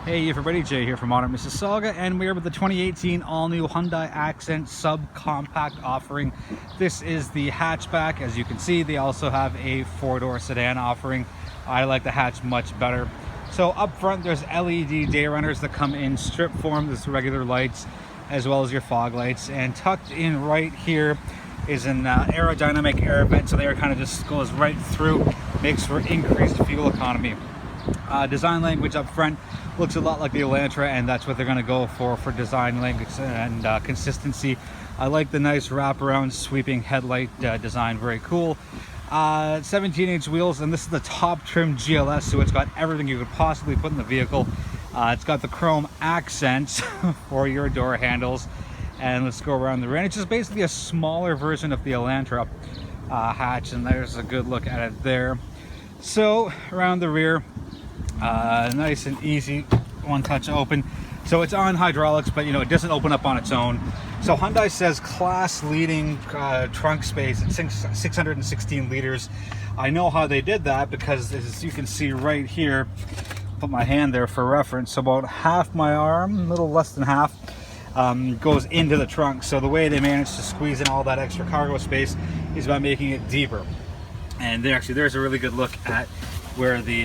Hey everybody, Jay here from Modern Mississauga, and we're with the 2018 all-new Hyundai Accent subcompact offering. This is the hatchback. As you can see, they also have a four-door sedan offering. I like the hatch much better. So up front, there's LED day runners that come in strip form. There's regular lights as well as your fog lights, and tucked in right here is an aerodynamic air vent, so the air kind of just goes right through, makes for increased fuel economy. Design language up front looks a lot like the Elantra, and that's what they're going to go for design language and consistency. I like the nice wraparound sweeping headlight design, very cool. 17-inch wheels, and this is the top trim GLS, so it's got everything you could possibly put in the vehicle. It's got the chrome accents for your door handles, and let's go around the rear. It's just basically a smaller version of the Elantra hatch, and there's a good look at it there. So around the rear, nice and easy one touch open. So it's on hydraulics, but it doesn't open up on its own. So Hyundai says class leading trunk space at 616 liters. I know how they did that because, as you can see right here, put my hand there for reference, about half my arm, a little less than half, goes into the trunk. So the way they managed to squeeze in all that extra cargo space is by making it deeper. And there's a really good look at where the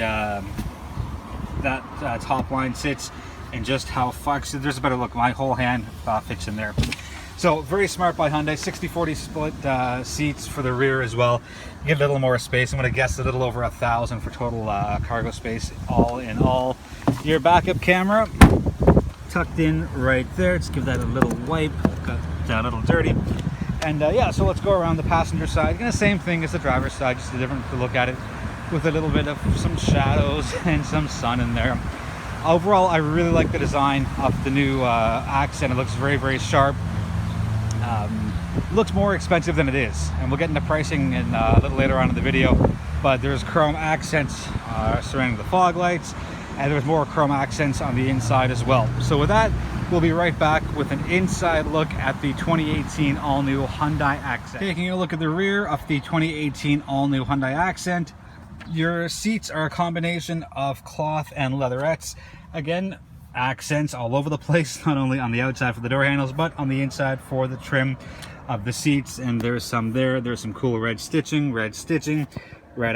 top line sits, and just how far. So there's a better look. My whole hand fits in there. So very smart by Hyundai. 60-40 split seats for the rear as well. Get a little more space. I'm going to guess a little over 1,000 for total cargo space all in all. Your backup camera tucked in right there. Let's give that a little wipe. Got a little dirty. And yeah, so let's go around the passenger side. Again, the same thing as the driver's side, just a different look at it, with a little bit of some shadows and some sun in there. Overall, I really like the design of the new Accent. It looks very, very sharp. It looks more expensive than it is, and we'll get into pricing in a little later on in the video. But there's chrome accents surrounding the fog lights, and there's more chrome accents on the inside as well. So with that, we'll be right back with an inside look at the 2018 all-new Hyundai Accent. Taking a look at the rear of the 2018 all-new Hyundai Accent. Your seats are a combination of cloth and leatherettes. Again, accents all over the place, not only on the outside for the door handles, but on the inside for the trim of the seats. And there's some there. There's some cool red stitching, red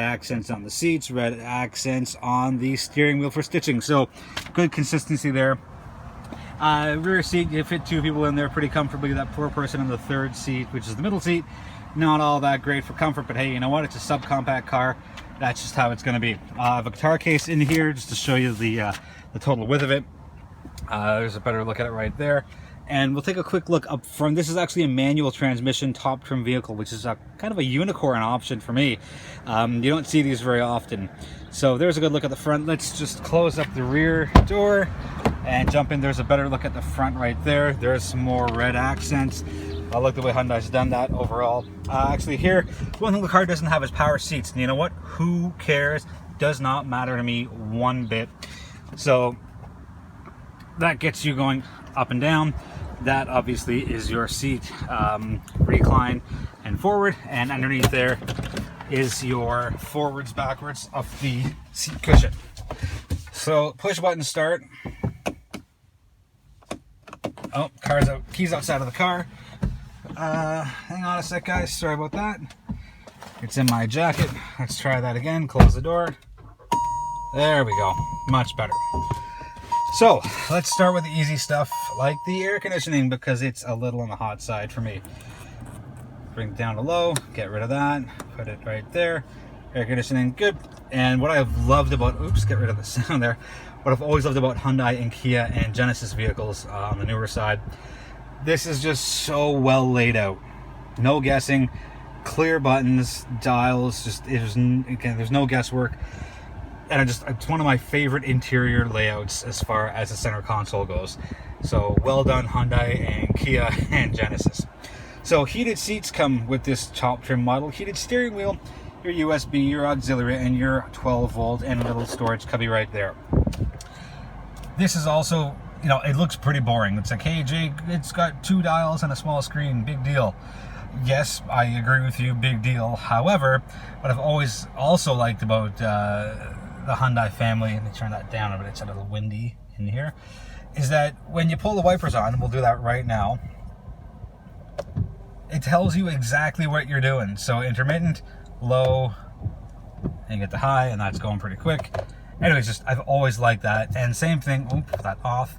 accents on the seats, red accents on the steering wheel for stitching. So good consistency there. Rear seat, you fit two people in there pretty comfortably. That poor person in the third seat, which is the middle seat, not all that great for comfort, but hey, you know what? It's a subcompact car. That's just how it's going to be. I have a guitar case in here just to show you the total width of it. There's a better look at it right there. And we'll take a quick look up front. This is actually a manual transmission top trim vehicle, which is kind of a unicorn option for me. You don't see these very often. So there's a good look at the front. Let's just close up the rear door and jump in. There's a better look at the front right there. There's some more red accents. I like the way Hyundai's done that overall. Actually here, one thing the car doesn't have is power seats. And you know what? Who cares? Does not matter to me one bit. So that gets you going up and down. That obviously is your seat recline and forward. And underneath there is your forwards, backwards of the seat cushion. So push button start. Oh, car's out, keys outside of the car. Hang on a sec, guys. Sorry about that. It's in my jacket. Let's try that again. Close the door. There we go. Much better. So let's start with the easy stuff, like the air conditioning, because it's a little on the hot side for me. Bring it down to low. Get rid of that. Put it right there. Air conditioning, good. And what I've loved about, oops, get rid of the sound there. What I've always loved about Hyundai and Kia and Genesis vehicles on the newer side, this is just so well laid out. No guessing, clear buttons, dials, just again, there's no guesswork. And it's one of my favorite interior layouts as far as the center console goes. So well done, Hyundai and Kia and Genesis. So heated seats come with this top trim model. Heated steering wheel, your USB, your auxiliary, and your 12-volt and a little storage cubby right there. This is also, it looks pretty boring. It's like, hey Jake, it's got two dials and a small screen, big deal. Yes, I agree with you, big deal. However, what I've always also liked about the Hyundai family, let me turn that down a bit, it's a little windy in here, is that when you pull the wipers on, we'll do that right now, it tells you exactly what you're doing. So intermittent, low, and you get the high, and that's going pretty quick. Anyways, just I've always liked that. And same thing, put that off.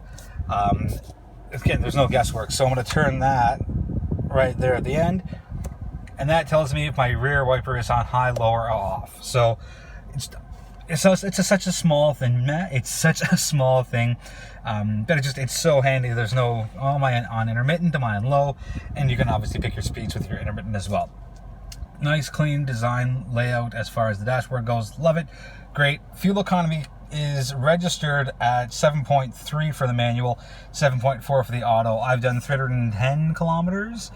Again, there's no guesswork, so I'm going to turn that right there at the end, and that tells me if my rear wiper is on high, low, or off. So it's such a small thing. It's such a small thing, but it's so handy. There's no, oh, am I on intermittent, am I on low, and you can obviously pick your speeds with your intermittent as well. Nice clean design layout as far as the dashboard goes. Love it. Great. Fuel economy is registered at 7.3 for the manual, 7.4 for the auto. I've done 310 kilometers,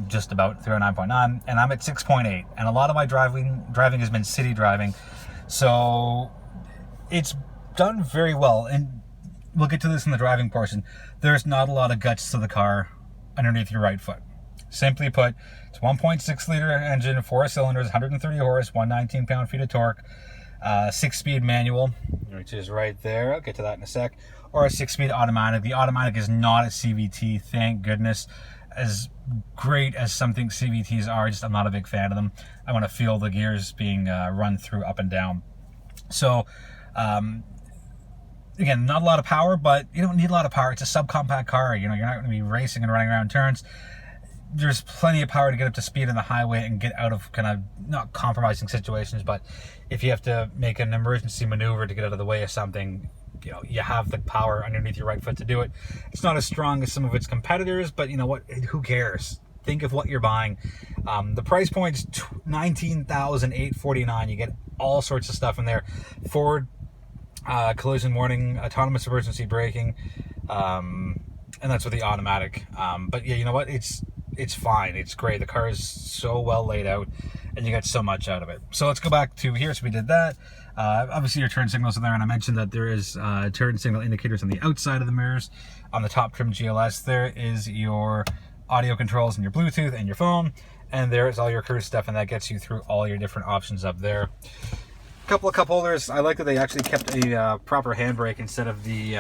just about 309.9, and I'm at 6.8. And a lot of my driving has been city driving, so it's done very well. And we'll get to this in the driving portion. There's not a lot of guts to the car underneath your right foot. Simply put, it's 1.6 liter engine, 4 cylinders, 130 horse, 119 pound-feet of torque, 6-speed manual, which is right there. I'll get to that in a sec. Or a 6-speed automatic. The automatic is not a CVT, thank goodness. As great as something CVTs are, I'm not a big fan of them. I want to feel the gears being run through up and down. So, again, not a lot of power, but you don't need a lot of power. It's a subcompact car. You know, you're not going to be racing and running around turns. There's plenty of power to get up to speed on the highway and get out of kind of not compromising situations, but if you have to make an emergency maneuver to get out of the way of something, you know, you have the power underneath your right foot to do it. It's not as strong as some of its competitors, but you know what? Who cares? Think of what you're buying. The price point's $19,849. You get all sorts of stuff in there. Forward collision warning, autonomous emergency braking, and that's with the automatic. But yeah, you know what? It's fine. It's great. The car is so well laid out, and you get so much out of it. So let's go back to here. So we did that. Obviously, your turn signals are there, and I mentioned that there is turn signal indicators on the outside of the mirrors. On the top trim GLS, there is your audio controls and your Bluetooth and your phone, and there is all your cruise stuff, and that gets you through all your different options up there. A couple of cup holders. I like that they actually kept a proper handbrake instead of the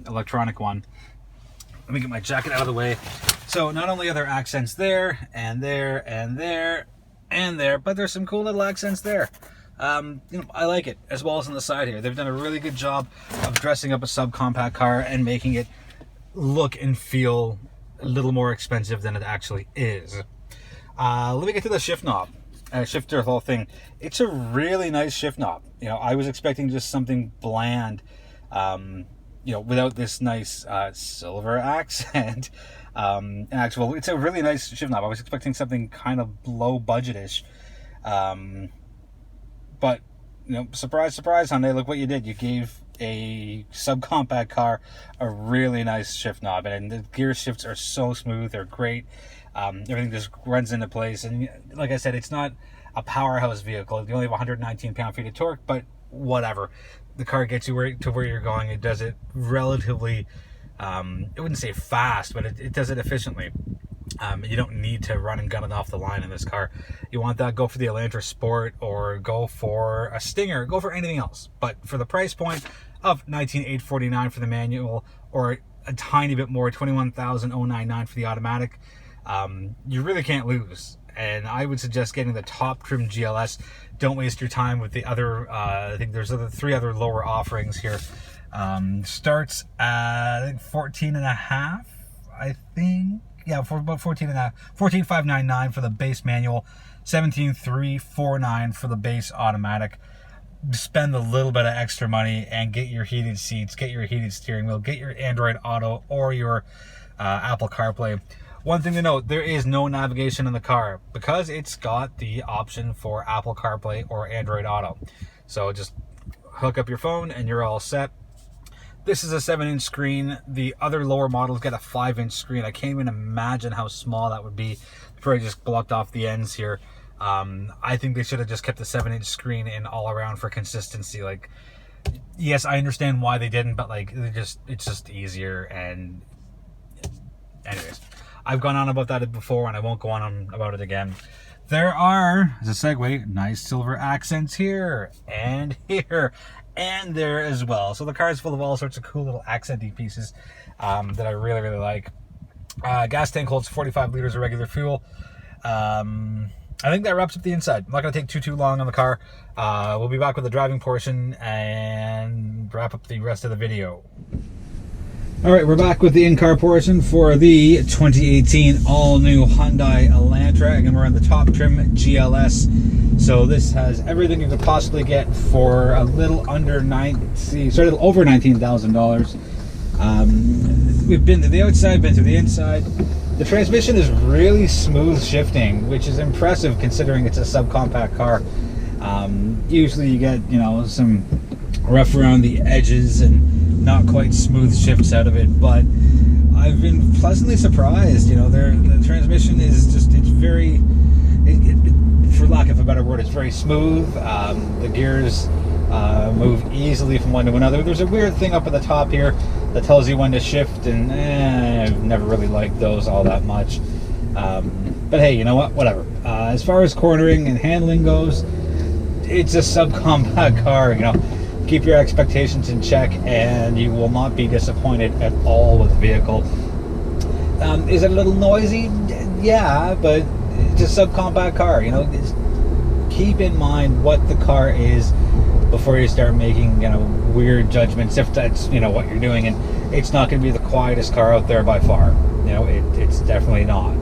electronic one. Let me get my jacket out of the way. So not only are there accents there, and there, and there, and there, but there's some cool little accents there. You know, I like it, as well as on the side here. They've done a really good job of dressing up a subcompact car and making it look and feel a little more expensive than it actually is. Let me get to the shift knob. Shifter, the whole thing. It's a really nice shift knob. You know, I was expecting just something bland, you know, without this nice silver accent. Actually, it's a really nice shift knob. I was expecting something kind of low budgetish, but you know, surprise, surprise, Hyundai, look what you did. You gave a subcompact car a really nice shift knob, and the gear shifts are so smooth. They're great. Everything just runs into place, and like I said, it's not a powerhouse vehicle. You only have 119 pound-feet of torque, but whatever. The car gets you to where you're going. It does it relatively, I wouldn't say fast, but it does it efficiently. You don't need to run and gun it off the line in this car. You want that, go for the Elantra Sport, or go for a Stinger, go for anything else. But for the price point of $19,849 for the manual, or a tiny bit more, $21,099 for the automatic, you really can't lose. And I would suggest getting the top trim GLS. Don't waste your time with the other, I think there's three other lower offerings here. Starts at, I think, 14.5, I think. Yeah, for about 14.5, 14,599 for the base manual, 17,349 for the base automatic. Spend a little bit of extra money and get your heated seats, get your heated steering wheel, get your Android Auto or your Apple CarPlay. One thing to note, there is no navigation in the car because it's got the option for Apple CarPlay or Android Auto. So just hook up your phone and you're all set. This is a 7-inch screen. The other lower models get a 5-inch screen. I can't even imagine how small that would be. Probably just blocked off the ends here. I think they should have just kept the 7-inch screen in all around for consistency. Like, yes, I understand why they didn't, but like, it's just easier. And anyways, I've gone on about that before, and I won't go on about it again. There are, as a segue, nice silver accents here and here and there as well. So the car is full of all sorts of cool little accenty pieces that I really, really like. Gas tank holds 45 liters of regular fuel. I think that wraps up the inside. I'm not going to take too long on the car. We'll be back with the driving portion and wrap up the rest of the video. All right, we're back with the in-car portion for the 2018 all-new Hyundai Elantra. Again, we're on the top trim GLS. So this has everything you could possibly get for a little over $19,000. We've been to the outside, been to the inside. The transmission is really smooth shifting, which is impressive considering it's a subcompact car. Usually you get, some rough around the edges and not quite smooth shifts out of it, but I've been pleasantly surprised. The transmission is just, it's very, for lack of a better word, it's very smooth. The gears move easily from one to another. There's a weird thing up at the top here that tells you when to shift, and I've never really liked those all that much. But hey, you know what? Whatever. As far as cornering and handling goes, it's a subcompact car. Keep your expectations in check, and you will not be disappointed at all with the vehicle. Is it a little noisy? Yeah, but it's a subcompact car. Just keep in mind what the car is before you start making weird judgments, if that's what you're doing. And it's not going to be the quietest car out there by far. It's definitely not.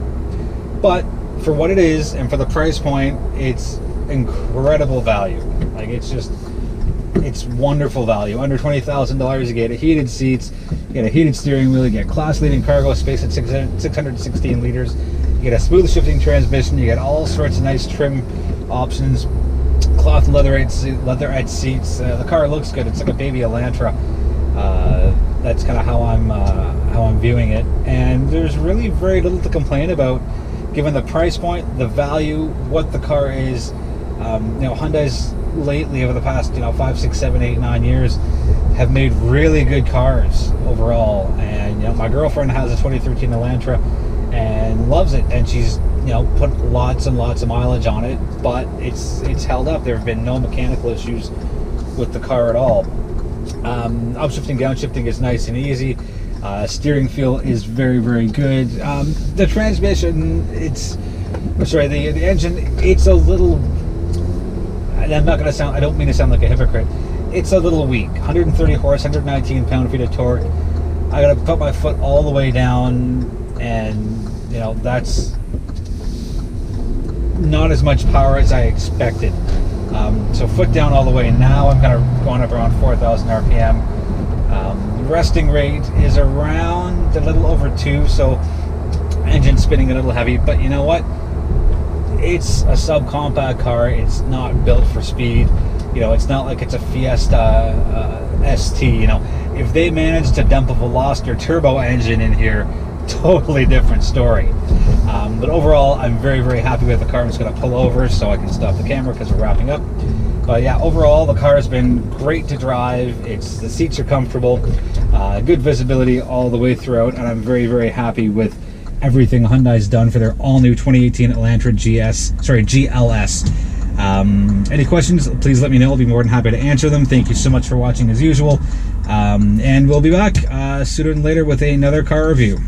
But for what it is and for the price point, it's incredible value. It's wonderful value. Under $20,000, you get heated seats, you get a heated steering wheel, you get class-leading cargo space at 616 liters, you get a smooth shifting transmission, you get all sorts of nice trim options, cloth leatherette seats. The car looks good. It's like a baby Elantra. That's kind of how I'm viewing it. And there's really very little to complain about, given the price point, the value, what the car is. Hyundai's lately, over the past 5, 6, 7, 8, 9 years, have made really good cars overall. And my girlfriend has a 2013 Elantra and loves it, and she's put lots and lots of mileage on it, but it's held up. There have been no mechanical issues with the car at all. Upshifting, downshifting is nice and easy. Steering feel is very, very good. The transmission, the engine, it's a little, and I don't mean to sound like a hypocrite, it's a little weak. 130 horse, 119 pound-feet of torque. I gotta put my foot all the way down, and that's not as much power as I expected. So foot down all the way. Now I'm kind of going up around 4,000 RPM. Resting rate is around a little over 2, so engine spinning a little heavy, but you know what? It's a subcompact car. It's not built for speed. It's not like it's a Fiesta ST. If they manage to dump a Veloster turbo engine in here, totally different story. But overall, I'm very, very happy with the car. I'm just going to pull over so I can stop the camera because we're wrapping up. But yeah, overall, the car has been great to drive. The seats are comfortable, good visibility all the way throughout, and I'm very, very happy with everything Hyundai's done for their all-new 2018 Elantra GLS. Any questions, please let me know. I'll be more than happy to answer them. Thank you so much for watching as usual. And we'll be back sooner than later with another car review.